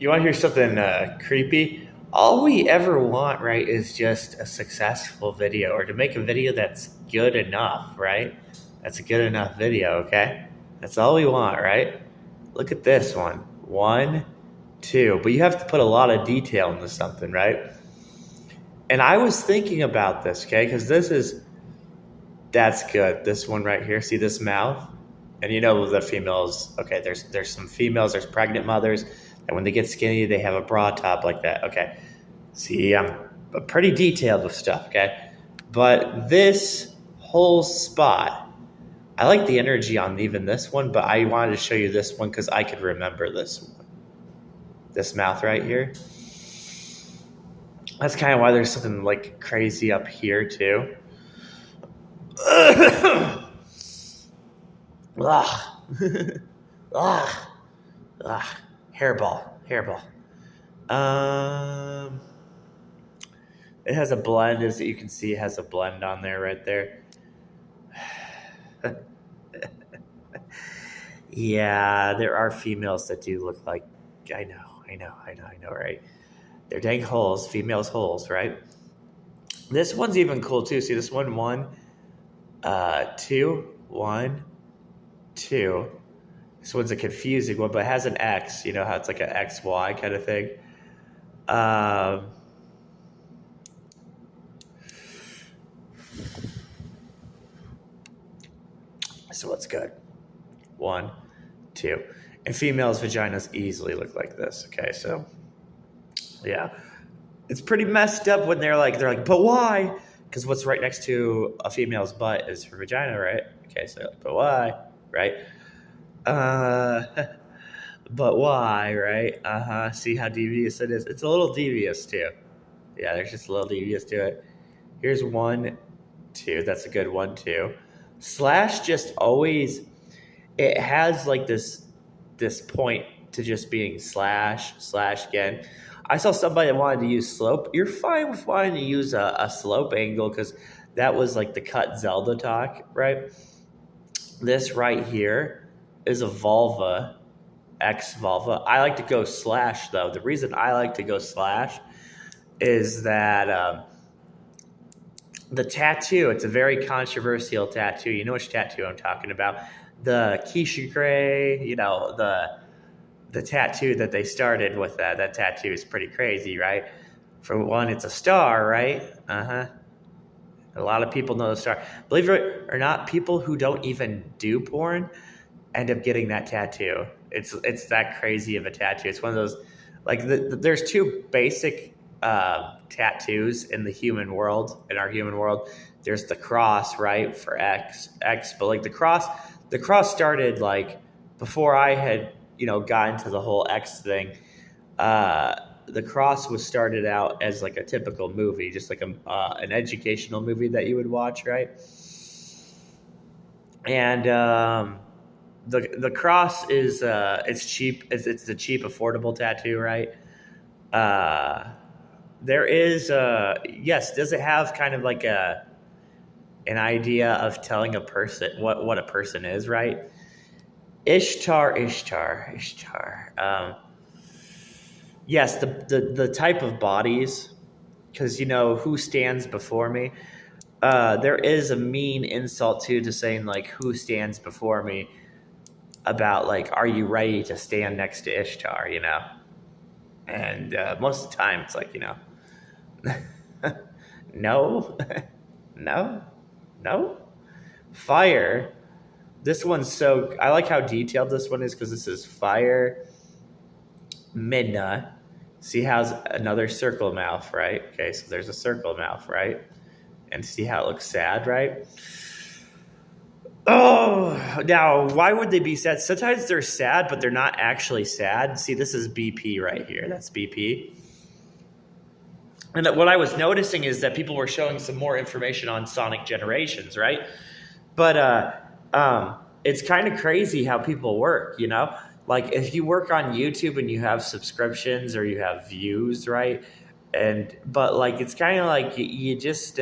You want to hear something creepy? All we ever want, right, is just a successful video or to make a video that's good enough, right? That's a good enough video, okay? That's all we want, right? Look at this one. One, two. But you have to put a lot of detail into something, right? And I was thinking about this, okay? Because that's good. This one right here, see this mouth? And you know the females, okay, there's some females, there's pregnant mothers, and when they get skinny, they have a bra top like that. Okay. See, I'm pretty detailed with stuff, okay? But this whole spot, I like the energy on even this one, but I wanted to show you this one because I could remember this one. This mouth right here. That's kind of why there's something like crazy up here too. Ugh. Ugh. Ugh. Hairball. It has a blend, as you can see, it has a blend on there right there. Yeah, there are females that do look like, I know, right? They're dang holes, females holes, right? This one's even cool too. See this one? One, two, one, two. This one's a confusing one, but it has an X. You know how it's like an XY kind of thing. So what's good? One, two. And females' vaginas easily look like this. Okay, so yeah. It's pretty messed up when they're like, but why? Because what's right next to a female's butt is her vagina, right? Okay, so but why? Right? But why, right? See how devious it is? It's a little devious too. Yeah, there's just a little devious to it. Here's one, two. That's a good one, too. Slash just always, it has like this point to just being slash again. I saw somebody that wanted to use slope. You're fine with wanting to use a slope angle because that was like the cut Zelda talk, right? This right here is a vulva, X vulva. I like to go slash though. The reason I like to go slash is that the tattoo, it's a very controversial tattoo. You know which tattoo I'm talking about. The Keisha Gray, you know, the tattoo that they started with that tattoo is pretty crazy, right? For one, it's a star, right? A lot of people know the star. Believe it or not, people who don't even do porn end up getting that tattoo. It's that crazy of a tattoo. It's one of those, like, there's two basic tattoos in the human world, in our human world. There's the cross, right, for X, but like the cross started like before I had, you know, got into the whole X thing. The cross was started out as like a typical movie, just like an educational movie that you would watch, right? And the cross is it's cheap. It's the cheap, affordable tattoo, right? There is yes. Does it have kind of like an idea of telling a person what a person is, right? Ishtar. Yes, the type of bodies, because you know who stands before me. There is a mean insult to saying like who stands before me, about like, are you ready to stand next to Ishtar, you know? And most of the time it's like, you know, no, no. Fire. This one's so, I like how detailed this one is because this is fire, Midna. See how's another circle mouth, right? Okay, so there's a circle mouth, right? And see how it looks sad, right? Oh, now, why would they be sad? Sometimes they're sad, but they're not actually sad. See, this is BP right here. That's BP. And what I was noticing is that people were showing some more information on Sonic Generations, right? But it's kind of crazy how people work, you know? Like, if you work on YouTube and you have subscriptions or you have views, right? But, like, it's kind of like you just...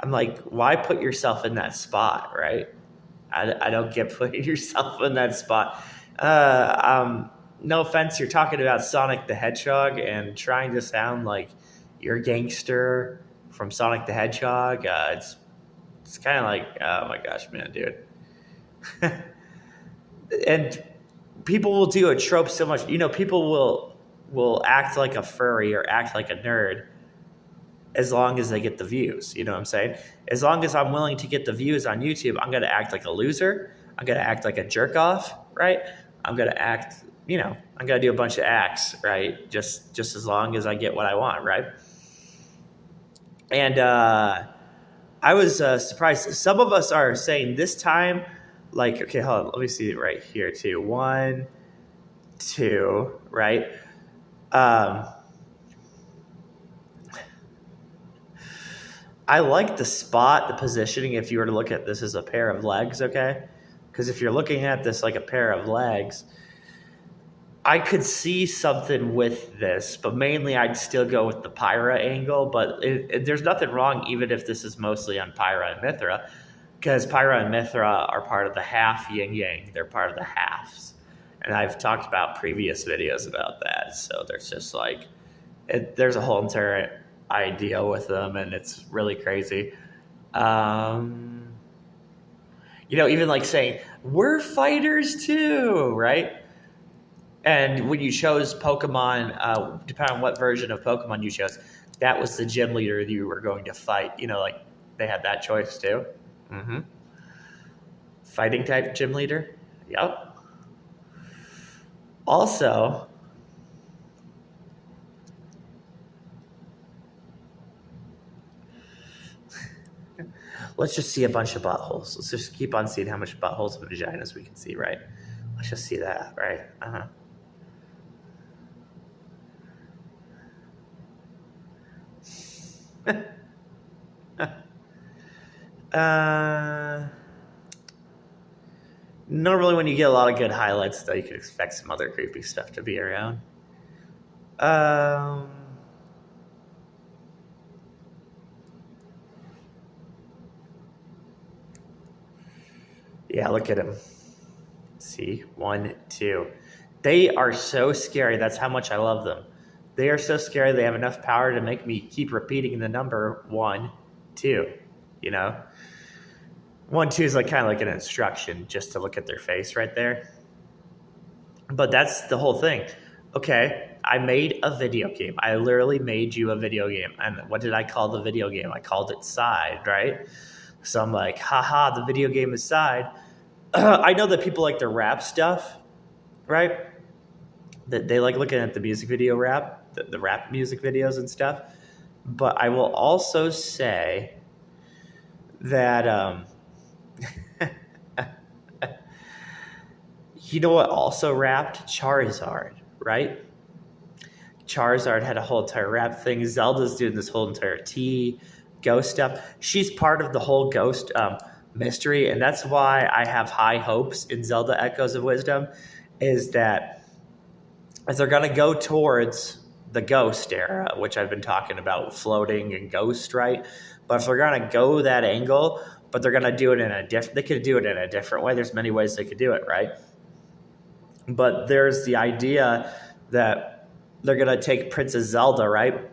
I'm like, why put yourself in that spot, right? I don't get putting yourself in that spot. no offense, you're talking about Sonic the Hedgehog and trying to sound like you're a gangster from Sonic the Hedgehog. It's kind of like, oh my gosh, man, dude. And people will do a trope so much. People will act like a furry or act like a nerd as long as they get the views. You know what I'm saying? As long as I'm willing to get the views on YouTube, I'm going to act like a loser. I'm going to act like a jerk off, right? I'm going to act, I'm going to do a bunch of acts, right? Just as long as I get what I want, right? And I was surprised. Some of us are saying this time, like, okay, hold on. Let me see it right here too. 1, 2, right? I like the spot, the positioning, if you were to look at this as a pair of legs, okay? Because if you're looking at this like a pair of legs, I could see something with this, but mainly I'd still go with the Pyra angle. But there's nothing wrong even if this is mostly on Pyra and Mithra, because Pyra and Mithra are part of the half yin-yang. They're part of the halves. And I've talked about previous videos about that. So there's just like, there's a whole entire idea with them, and it's really crazy. Even like saying, we're fighters too, right? And when you chose Pokemon, depending on what version of Pokemon you chose, that was the gym leader you were going to fight. Like they had that choice too. Mm-hmm. Fighting type gym leader. Yep. Also, let's just see a bunch of buttholes. Let's just keep on seeing how much buttholes and vaginas we can see, right? Let's just see that, right? Normally when you get a lot of good highlights, though, you can expect some other creepy stuff to be around. Yeah, look at him. See, 1, 2. They are so scary. That's how much I love them. They are so scary. They have enough power to make me keep repeating the number 1, 2. 1, 2 is like kind of like an instruction just to look at their face right there. But that's the whole thing. Okay, I made a video game. I literally made you a video game. And what did I call the video game? I called it Side, right? So I'm like, haha, the video game is Side. I know that people like to rap stuff, right? That they like looking at the music video rap, the rap music videos and stuff. But I will also say that, you know what also rapped? Charizard, right? Charizard had a whole entire rap thing. Zelda's doing this whole entire ghost stuff. She's part of the whole ghost mystery, and that's why I have high hopes in Zelda Echoes of Wisdom, is that as they're going to go towards the ghost era, which I've been talking about, floating and ghost, right? But if they're going to go that angle, but they're going to do it in a different, they could do it in a different way. There's many ways they could do it, right? But there's the idea that they're going to take Princess Zelda, right?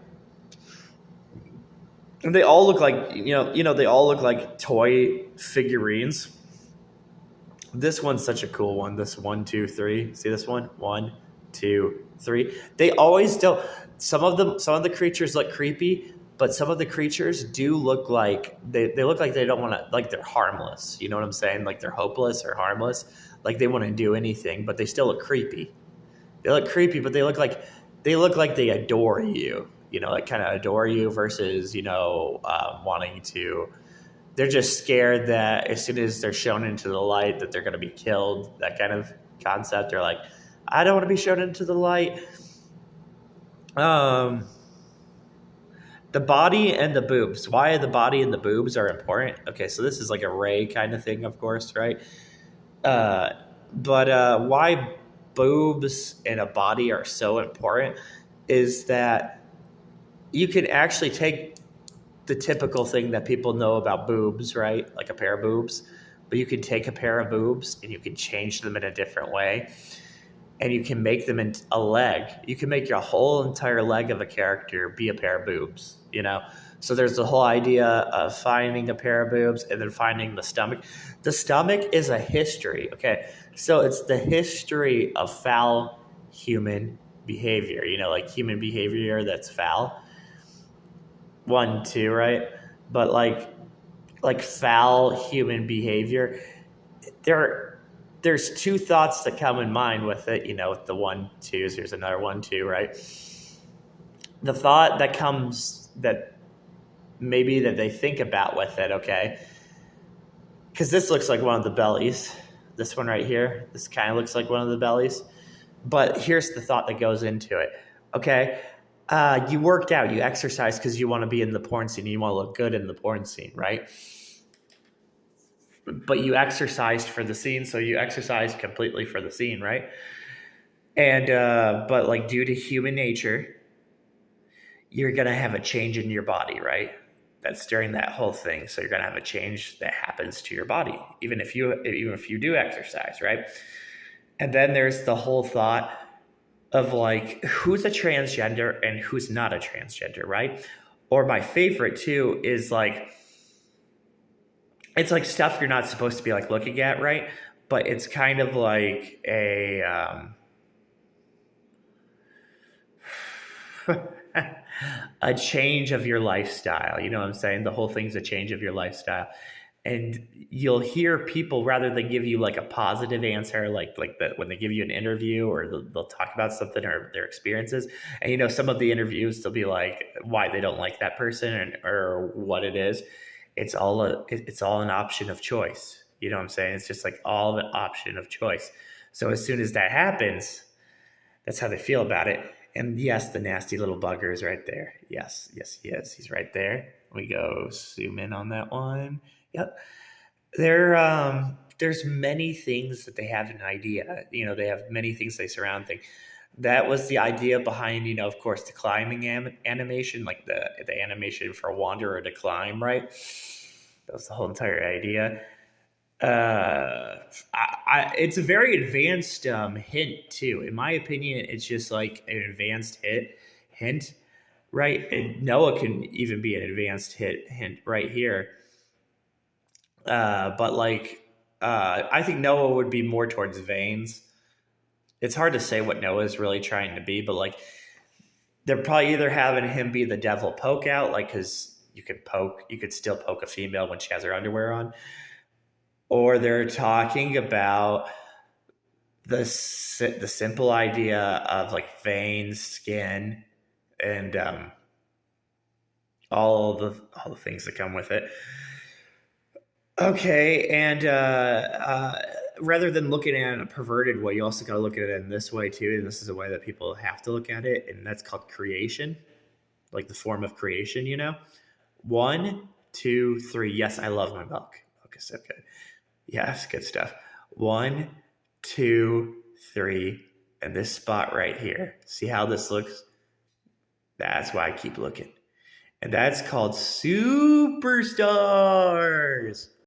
And they all look like, they all look like toy figurines. This one's such a cool one. This 1, 2, 3. See this one? 1, 2, 3. They always don't. Some of the creatures look creepy, but some of the creatures do look like they look like they don't want to, like they're harmless. You know what I'm saying? Like they're hopeless or harmless. Like they want to do anything, but they still look creepy. They look creepy, but they look like they adore you. Like kind of adore you versus, wanting to. They're just scared that as soon as they're shown into the light that they're going to be killed. That kind of concept. They're like, I don't want to be shown into the light. The body and the boobs. Why the body and the boobs are important? Okay, so this is like a Ray kind of thing, of course, right? But why boobs and a body are so important is that you can actually take the typical thing that people know about boobs, right? Like a pair of boobs. But you can take a pair of boobs and you can change them in a different way. and you can make them into a leg. You can make your whole entire leg of a character be a pair of boobs, you know? So there's the whole idea of finding a pair of boobs and then finding the stomach. The stomach is a history, okay? So it's the history of foul human behavior, you know, like human behavior that's foul. 1, 2, right? But like foul human behavior, there's two thoughts that come in mind with it, you know, with the 1, 2s. Here's another 1, 2, right? The thought that comes that maybe that they think about with it, okay? Because this looks like one of the bellies. This one right here, this kind of looks like one of the bellies. But here's the thought that goes into it, okay? You worked out, you exercise because you want to be in the porn scene, you want to look good in the porn scene, right? But you exercised for the scene, so you exercised completely for the scene, right? And but like due to human nature, you're gonna have a change in your body, right? That's during that whole thing. So you're gonna have a change that happens to your body, even if you do exercise, right? And then there's the whole thought of like who's a transgender and who's not a transgender, right? Or my favorite too is like it's like stuff you're not supposed to be like looking at, right? But it's kind of like a change of your lifestyle. You know what I'm saying? The whole thing's a change of your lifestyle. And you'll hear people, rather than give you like a positive answer, like that when they give you an interview or they'll talk about something or their experiences. And, you know, some of the interviews, they'll be like why they don't like that person or what it is. It's all an option of choice. You know what I'm saying? It's just like all an option of choice. So as soon as that happens, that's how they feel about it. And yes, the nasty little bugger is right there. Yes, he is. He's right there. We go zoom in on that one. Yep. There's many things that they have an idea. You know, they have many things they surround things. That was the idea behind, you know, of course, the climbing animation, like the animation for Wanderer to climb, right? That was the whole entire idea. It's a very advanced hint too. In my opinion, it's just like an advanced hint, right? And Noah can even be an advanced hint right here. But like, I think Noah would be more towards veins. It's hard to say what Noah is really trying to be, but like, they're probably either having him be the devil poke out, like, because you could still poke a female when she has her underwear on, or they're talking about the simple idea of like veins, skin, and all the things that come with it. Okay, and rather than looking at it in a perverted way, you also got to look at it in this way too. And this is a way that people have to look at it, and that's called creation, like the form of creation. You know, 1, 2, 3. Yes, I love my milk. Okay, so good. Yes, good stuff. 1, 2, 3, and this spot right here. See how this looks? That's why I keep looking, and that's called superstars.